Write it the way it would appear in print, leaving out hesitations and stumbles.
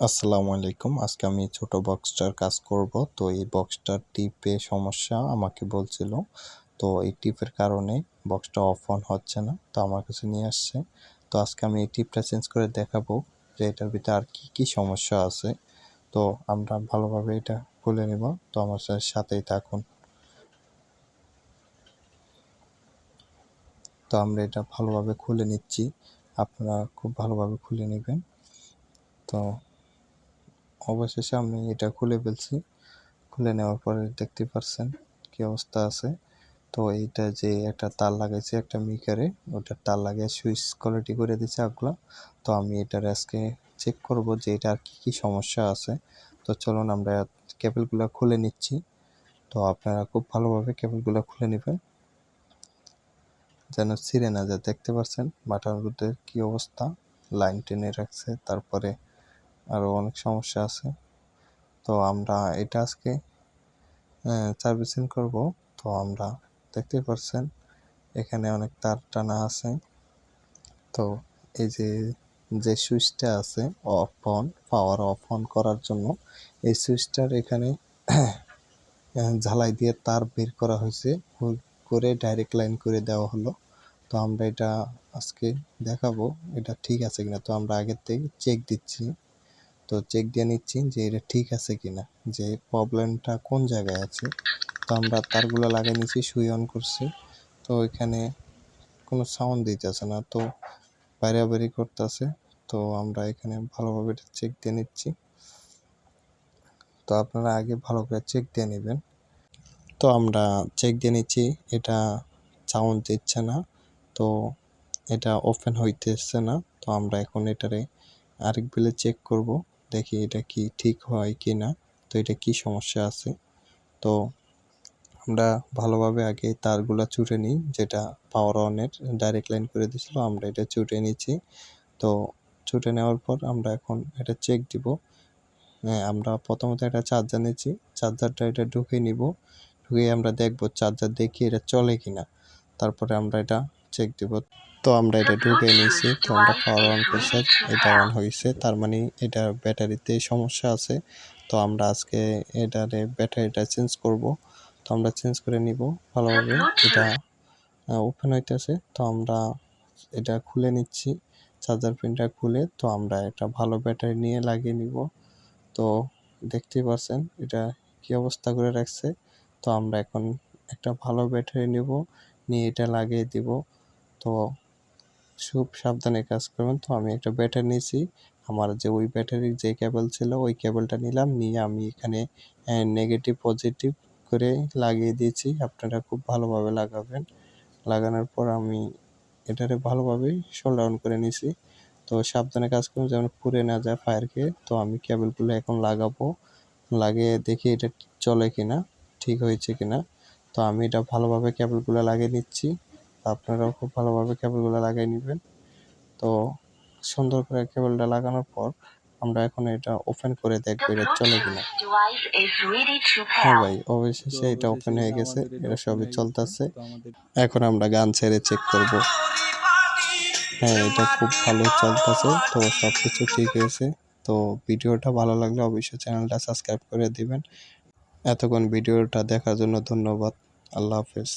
আসসালামু আলাইকুম। আজকে আমি ছোট বক্সটার কাজ করব। তো এই বক্সটার টিপে সমস্যা আমাকে বলছিল। তো এই টিপের কারণে বক্সটা অফ অন হচ্ছে না। তো আমার কাছে নিয়ে আসছে। তো আজকে আমি এই টিপটা চেঞ্জ করে দেখাবো যে এটার ভিতরে আর কি সমস্যা আছে। তো আমরা ভালোভাবে এটা খুলে নেব। তো আমার সাথেই থাকুন। তো আমরা এটা ভালোভাবে খুলে নিচ্ছি। আপনারা খুব ভালোভাবে খুলে নেবেন। তো অবশেষে আমি এটা খুলে ফেলছি। খুলে নেওয়ার পরে দেখতে পারছেন কি অবস্থা আছে। তো এইটা যে একটা তার লাগাইছে একটা মিকারে, ওটার তার লাগিয়ে সুইচ কোয়ালিটি করে দিচ্ছে আগলা। তো আমি এটার আজকে চেক করব যে এটা আর কি সমস্যা আছে। তো চলুন আমরা কেবলগুলো খুলে নিচ্ছি। তো আপনারা খুব ভালোভাবে কেবলগুলো খুলে নেবেন যেন ছিঁড়ে না যায়। দেখতে পাচ্ছেন বাটার মধ্যে কি অবস্থা, লাইন টেনে রাখছে, তারপরে আরও অনেক সমস্যা আছে। তো আমরা এটা আজকে সার্ভিসিং করব। তো আমরা দেখতে পাচ্ছেন এখানে অনেক তার টানা আছে। তো এই যে সুইচটা আছে of on, power of on করার জন্য এই সুইচটার এখানে ঝালাই দিয়ে তার বের করা হয়েছে, করে ডাইরেক্ট লাইন করে দেওয়া হলো। তো আমরা এটা আজকে দেখাবো এটা ঠিক আছে কিনা। তো আমরা আগের থেকে চেক দিচ্ছি। তো চেক দিয়ে নিচ্ছি যে এটা ঠিক আছে কিনা, যে প্রবলেমটা কোন জায়গায় আছে। তো আমরা তারগুলো লাগিয়ে নিচ্ছি, সুই অন করছি। তো এখানে কোনো সাউন্ড দিতেছে না, তো বাইরে করতেছে। তো আমরা এখানে ভালোভাবে এটা চেক দিয়ে নিচ্ছি। তো আপনারা আগে ভালো করে চেক দিয়ে নেবেন। তো আমরা চেক দিয়ে নিচ্ছি, এটা সাউন্ড দিচ্ছে না। তো এটা ওপেন হইতেছে না। তো আমরা এখন এটারে আরেক বেলে চেক করব, দেখি এটা কি ঠিক হয় কি না। তো এটা কি সমস্যা আছে। তো আমরা ভালোভাবে আগে তারগুলা চুটে নিই, যেটা পাওয়ার অনের ডাইরেক্ট লাইন করে দিয়েছিল, আমরা এটা চুটে নিচ্ছি। তো চুটে নেওয়ার পর আমরা এখন এটা চেক দিব। আমরা প্রথমত একটা চার্জার নিচ্ছি, চার্জারটা এটা ঢুকিয়ে নিব। ঢুকিয়ে আমরা দেখব চার্জার দেখি এটা চলে কিনা, তারপরে আমরা এটা চেক দিব। তো আমরা এটা ঢুকিয়ে নিয়েছি। তো আমরা পাওয়ার অন করছি, এটা অন হয়েছে, তার মানে এটা ব্যাটারিতে সমস্যা আছে। তো আমরা আজকে এটারে ব্যাটারিটা চেঞ্জ করব। তো আমরা চেঞ্জ করে নিব ভালোভাবে। এটা ওপেন হইতেছে। তো আমরা এটা খুলে নিচ্ছি, চার্জার পিনটা খুলে। তো আমরা একটা ভালো ব্যাটারি নিয়ে লাগিয়ে নিব। তো দেখতেই পাচ্ছেন এটা কি অবস্থা করে রাখছে। তো আমরা এখন একটা ভালো ব্যাটারি নেব, নিয়ে এটা লাগিয়ে দিব। তো খুব সাবধানে কাজ করবেন। তো আমি একটা ব্যাটারি নিয়েছি, আমার যে ওই ব্যাটারির যে কেবল ছিল ওই কেবলটা নিলাম, নিয়ে আমি এখানে নেগেটিভ পজিটিভ করে লাগিয়ে দিয়েছি। আপনারা খুব ভালোভাবে লাগাবেন। লাগানোর পর আমি এটারে ভালোভাবে সোল্ডার অন করে নিয়েছি। তো সাবধানে কাজ করুন যেন পুড়ে না যায় ফায়ার খেয়ে। তো আমি কেবলগুলো এখন লাগাবো, লাগিয়ে দেখি এটা চলে কিনা, ঠিক হয়েছে কিনা। তো আমি এটা ভালোভাবে কেবলগুলো লাগিয়ে নিচ্ছি। আপনারাও খুব ভালোভাবে কেবলগুলো লাগিয়ে নেবেন। তো সুন্দর করে কেবলটা লাগানোর পর আমরা এখন এটা ওপেন করে দেখবো এটা চলে কিনা। হ্যাঁ ভাই, অবশেষে এটা ওপেন হয়ে গেছে, এটা সবই চলতেছে। এখন আমরা গান ছেড়ে চেক করব। হ্যাঁ, এটা খুব ভালো চলতেছে। তো সবকিছু ঠিক হয়েছে। তো ভিডিওটা ভালো লাগলে অবশ্যই চ্যানেলটা সাবস্ক্রাইব করে দিবেন। এতক্ষণ ভিডিওটা দেখার জন্য ধন্যবাদ। আল্লাহ হাফেজ।